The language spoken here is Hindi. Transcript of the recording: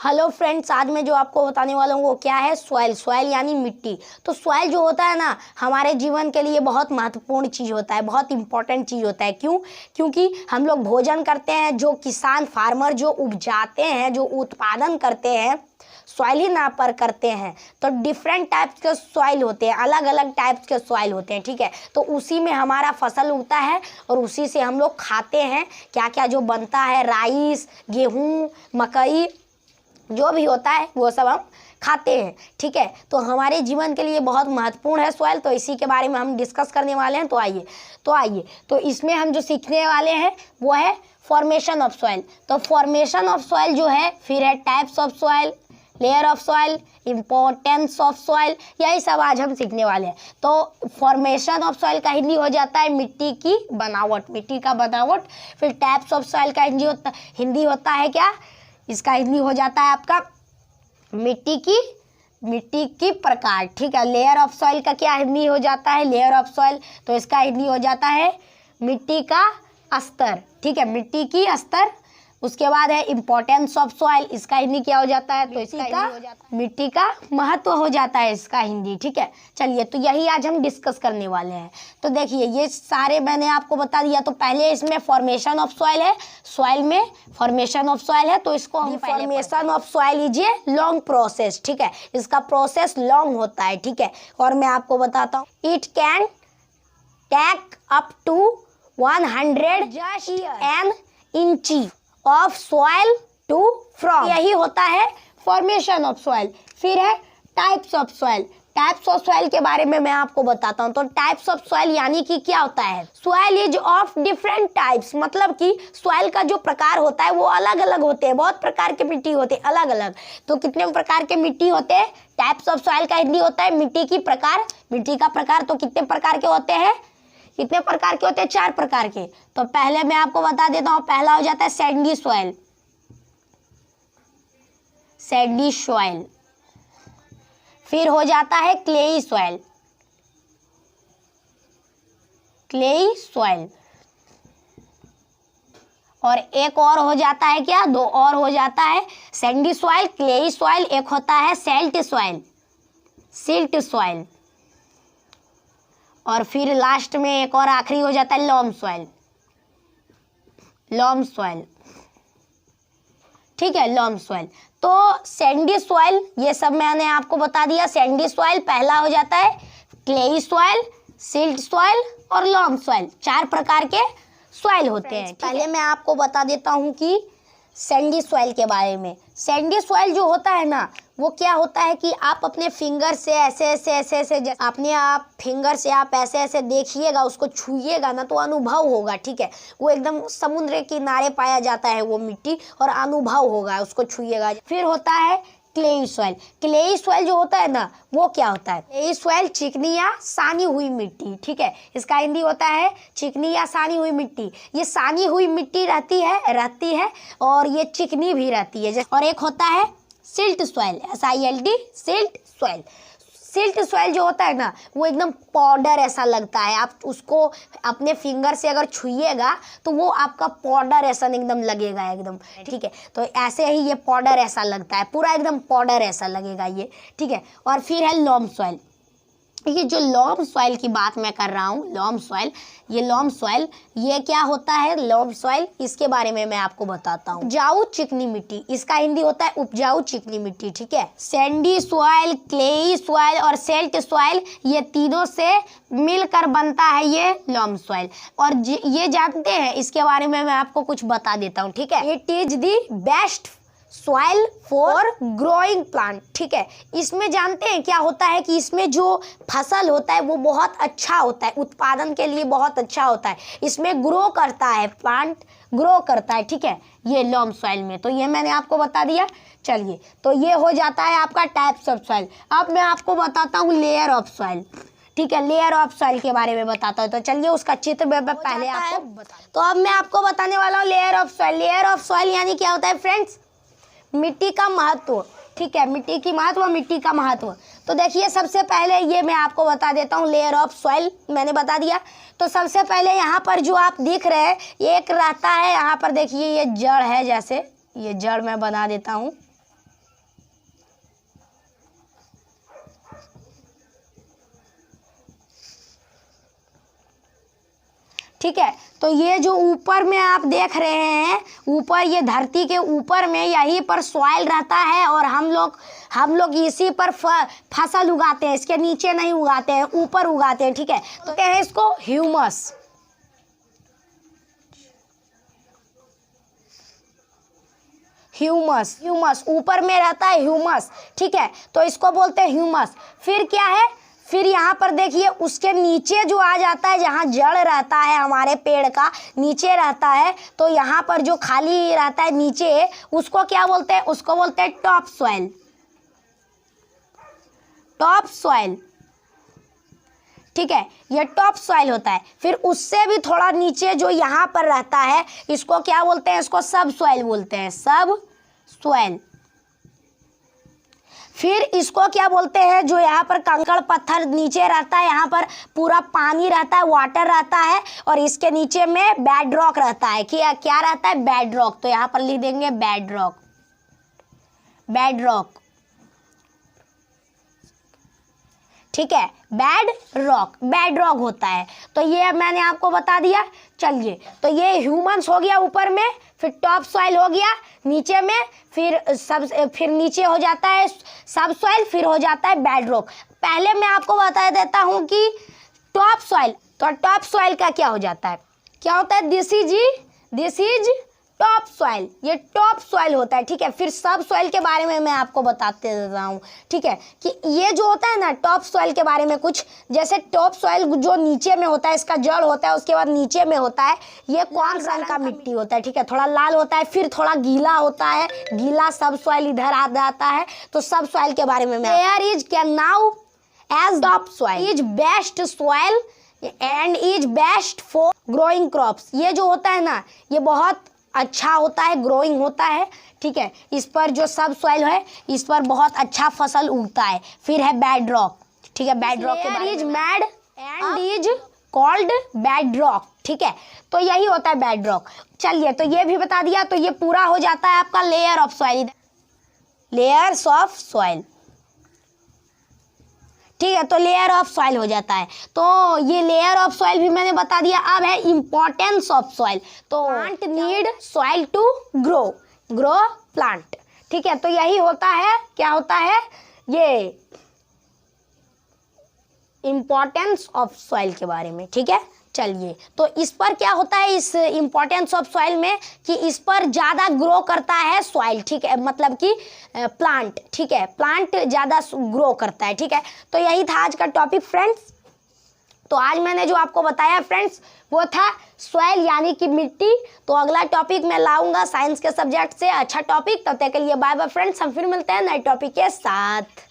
हेलो फ्रेंड्स, आज मैं जो आपको बताने वाला हूँ वो क्या है, सॉइल। सॉइल यानी मिट्टी। तो सॉइल जो होता है ना, हमारे जीवन के लिए बहुत महत्वपूर्ण चीज़ होता है, बहुत इंपॉर्टेंट चीज़ होता है। क्यों? क्योंकि हम लोग भोजन करते हैं, जो किसान फार्मर जो उपजाते हैं, जो उत्पादन करते हैं, सॉइल ही ना पर करते हैं। तो डिफरेंट टाइप्स के सॉइल होते हैं, अलग अलग टाइप्स के सॉइल होते हैं, ठीक है। तो उसी में हमारा फसल उगता है और उसी से हम लोग खाते हैं। क्या क्या जो बनता है, राइस, गेहूँ, मकई, जो भी होता है वो सब हम खाते हैं, ठीक है। तो हमारे जीवन के लिए बहुत महत्वपूर्ण है सॉइल। तो इसी के बारे में हम डिस्कस करने वाले हैं। तो आइए तो इसमें हम जो सीखने वाले हैं वो है फॉर्मेशन ऑफ सॉइल। तो फॉर्मेशन ऑफ सॉइल जो है, फिर है types of soil, layer of soil, importance of soil, यही सब आज हम सीखने वाले हैं। तो फॉर्मेशन ऑफ सॉइल का हिंदी हो जाता है मिट्टी की बनावट, मिट्टी का बनावट। फिर टाइप्स ऑफ सॉइल का हिंदी होता है क्या, इसका हिंदी हो जाता है आपका मिट्टी की प्रकार, ठीक है। लेयर ऑफ सॉइल का क्या हिंदी हो जाता है, लेयर ऑफ सॉइल, तो इसका हिंदी हो जाता है मिट्टी का स्तर, ठीक है, मिट्टी की स्तर। उसके बाद है इम्पोर्टेंस ऑफ सॉइल, इसका हिंदी क्या हो जाता है, तो इसका मिट्टी का महत्व हो जाता है इसका हिंदी, ठीक है। चलिए, तो यही आज हम डिस्कस करने वाले हैं। तो देखिए, ये सारे मैंने आपको बता दिया। तो पहले इसमें फॉर्मेशन ऑफ सॉइल है, सॉइल में फॉर्मेशन ऑफ सॉइल है, तो इसको हम फॉर्मेशन ऑफ सॉइल लीजिए लॉन्ग प्रोसेस, ठीक है। इसका प्रोसेस लॉन्ग होता है, ठीक है। और मैं आपको बताता हूँ, it can take up to 100 an inch of soil to from, यही होता है फॉर्मेशन ऑफ सॉइल। फिर है types of soil. Types of soil के बारे में मैं आपको बताता हूँ। तो टाइप्स ऑफ सॉइल यानी कि क्या होता है, soil is of different types, मतलब कि सॉइल का जो प्रकार होता है वो अलग अलग होते हैं। बहुत प्रकार के मिट्टी होते हैं अलग अलग। तो कितने प्रकार के मिट्टी होते हैं, टाइप्स ऑफ सॉइल का हिंदी होता है मिट्टी की प्रकार। मिट्टी का प्रकार तो कितने प्रकार के होते हैं, कितने प्रकार के होते हैं, 4 प्रकार के। तो पहले मैं आपको बता देता हूँ, पहला हो जाता है सैंडी सॉइल, सैंडी सॉइल। फिर हो जाता है क्लेई सॉइल, क्लेई सॉइल। और एक और हो जाता है क्या, 2 और हो जाता है सैंडी सॉइल, क्लेई सॉइल, एक होता है सैल्ट सॉइल, सिल्ट सॉइल। और फिर लास्ट में एक और आखिरी हो जाता है लॉम सॉइल, लॉम सॉइल, ठीक है, लॉम सॉइल। तो सैंडी सॉइल, ये सब मैंने आपको बता दिया। सैंडी सॉइल पहला हो जाता है, क्लेई सॉइल, सिल्ट सॉइल और लॉम सॉइल, 4 प्रकार के सॉइल होते हैं। पहले मैं आपको बता देता हूँ कि सैंडी सॉइल के बारे में। सैंडी सॉइल जो होता है ना, वो क्या होता है कि आप अपने फिंगर से ऐसे अपने आप फिंगर से आप ऐसे देखिएगा, उसको छूइएगा ना तो अनुभव होगा, ठीक है। वो एकदम समुद्र के किनारे पाया जाता है वो मिट्टी, और अनुभव होगा उसको छूइएगा। फिर होता है क्लेई सॉइल। क्लेई सॉइल जो होता है ना, वो क्या होता है, क्लेई सॉइल चिकनी या सानी हुई मिट्टी, ठीक है। इसका हिंदी होता है चिकनी या सानी हुई मिट्टी। ये सानी हुई मिट्टी रहती है और ये चिकनी भी रहती है। और एक होता है silt soil, SILT, silt soil. Silt soil जो होता है ना, वो एकदम पाउडर ऐसा लगता है। आप उसको अपने फिंगर से अगर छुइएगा तो वो आपका पाउडर ऐसा एकदम लगेगा, एकदम, ठीक है। तो ऐसे ही ये पाउडर ऐसा लगता है, पूरा एकदम पाउडर ऐसा लगेगा ये, ठीक है। और फिर है लॉम सॉइल। ये जो लॉम सॉइल की बात मैं कर रहा हूँ, लॉम सॉइल, ये लॉम सॉइल, ये क्या होता है लॉम सॉइल, इसके बारे में मैं आपको बताता हूँ। उपजाऊ चिकनी मिट्टी, इसका हिंदी होता है उपजाऊ चिकनी मिट्टी, ठीक है। सैंडी सॉइल, क्लेई सॉइल और सैल्ट सॉइल, ये तीनों से मिलकर बनता है ये लॉम सॉइल। और ये जानते हैं, इसके बारे में मैं आपको कुछ बता देता हूँ, ठीक है। It is the best soil for growing plant, ठीक है। इसमें जानते हैं क्या होता है कि इसमें जो फसल होता है वो बहुत अच्छा होता है, उत्पादन के लिए बहुत अच्छा होता है। इसमें ग्रो करता है, प्लांट ग्रो करता है, ठीक है, ये लॉम सॉइल में। तो ये मैंने आपको बता दिया। चलिए, तो ये हो जाता है आपका टाइप्स ऑफ सॉइल। अब मैं आपको बताता हूँ लेयर ऑफ सॉइल, ठीक है। लेयर ऑफ सॉइल के बारे में बताता हूँ। तो चलिए, उसका चित्र मैं पहले आपको बता। तो अब मैं आपको बताने वाला हूँ layer of soil. Layer of soil यानी क्या होता है फ्रेंड्स, मिट्टी का महत्व, ठीक है, मिट्टी की महत्व, मिट्टी का महत्व। तो देखिए, सबसे पहले ये मैं आपको बता देता हूँ, लेयर ऑफ सॉइल मैंने बता दिया। तो सबसे पहले यहाँ पर जो आप दिख रहे हैं, एक रहता है यहाँ पर, देखिए ये जड़ है, जैसे ये जड़ मैं बना देता हूँ, ठीक है। तो ये जो ऊपर में आप देख रहे हैं, ऊपर ये धरती के ऊपर में यहीं पर सॉइल रहता है और हम लोग इसी पर फसल उगाते हैं, इसके नीचे नहीं उगाते हैं, ऊपर उगाते हैं। ठीक है, तो कहते हैं इसको ह्यूमस। ह्यूमस, ह्यूमस ऊपर में रहता है ह्यूमस। ठीक है, तो इसको बोलते हैं ह्यूमस। फिर क्या है, फिर यहाँ पर देखिए उसके नीचे जो आ जाता है, जहाँ जड़ रहता है हमारे पेड़ का नीचे रहता है, तो यहाँ पर जो खाली रहता है नीचे, उसको क्या बोलते हैं, उसको बोलते हैं टॉप सॉइल। टॉप सॉइल, ठीक है, ये टॉप सॉइल होता है। फिर उससे भी थोड़ा नीचे जो यहाँ पर रहता है, इसको क्या बोलते हैं, इसको सब सॉइल बोलते हैं, सब सॉइल। फिर इसको क्या बोलते हैं, जो यहाँ पर कंकड़ पत्थर नीचे रहता है, यहाँ पर पूरा पानी रहता है, वाटर रहता है, और इसके नीचे में बेड रॉक रहता है। क्या रहता है, बेड रॉक। तो यहाँ पर लिख देंगे बेड रॉक, बेड रॉक। ठीक है, बेड रॉक होता है। तो ये मैंने आपको बता दिया। चलिए, तो ये ह्यूमंस हो गया ऊपर में, फिर टॉप सॉइल हो गया नीचे में, फिर नीचे हो जाता है सब सॉइल, फिर हो जाता है बेड रॉक। पहले मैं आपको बता देता हूँ कि टॉप सॉइल, तो टॉप सॉइल का क्या हो जाता है, क्या होता है, दिस इज टॉप सॉइल, ये टॉप सॉइल होता है। ठीक है, फिर सब सॉइल के बारे में मैं आपको बताते देता हूँ। ठीक है, कि ये जो होता है ना टॉप सॉइल के बारे में कुछ, जैसे टॉप सॉइल जो नीचे में होता है, इसका जड़ होता है, उसके बाद नीचे में होता है, ये कौन रंग का मिट्टी होता है। ठीक है, थोड़ा लाल होता है, फिर थोड़ा गीला होता है, गीला सब सॉइल इधर आ जाता है। तो सब सॉइल के बारे में air is can now as top soil is best soil and is best for growing crops. ये जो होता है ना, ये बहुत अच्छा होता है, ग्रोइंग होता है। ठीक है, इस पर जो सब सॉइल है, इस पर बहुत अच्छा फसल उगता है। फिर है बेड रॉक। ठीक है, बेड रॉक के बारे में mad and is called bed rock. ठीक है, तो यही होता है बेड रॉक। चलिए, तो ये भी बता दिया। तो ये पूरा हो जाता है आपका layer of soil, layers of soil. ठीक है, तो लेयर ऑफ सॉइल हो जाता है। तो ये लेयर ऑफ सॉइल भी मैंने बता दिया। अब है इंपॉर्टेंस ऑफ सॉइल। तो plant need soil to grow plant. ठीक है, तो यही होता है, क्या होता है, ये इंपॉर्टेंस ऑफ सॉइल के बारे में। ठीक है, चलिए, तो इस पर क्या होता है, इस इंपॉर्टेंस ऑफ सॉइल में, कि इस पर ज़्यादा ग्रो करता है सॉइल। ठीक है, मतलब कि प्लांट। ठीक है, प्लांट ज़्यादा ग्रो करता है। ठीक है, तो यही था आज का टॉपिक फ्रेंड्स। तो आज मैंने जो आपको बताया फ्रेंड्स, वो था सॉइल यानी कि मिट्टी। तो अगला टॉपिक मैं लाऊंगा साइंस के सब्जेक्ट से, अच्छा टॉपिक। तब तक के लिए बाय बाय फ्रेंड्स, हम फिर मिलते हैं नए टॉपिक के साथ।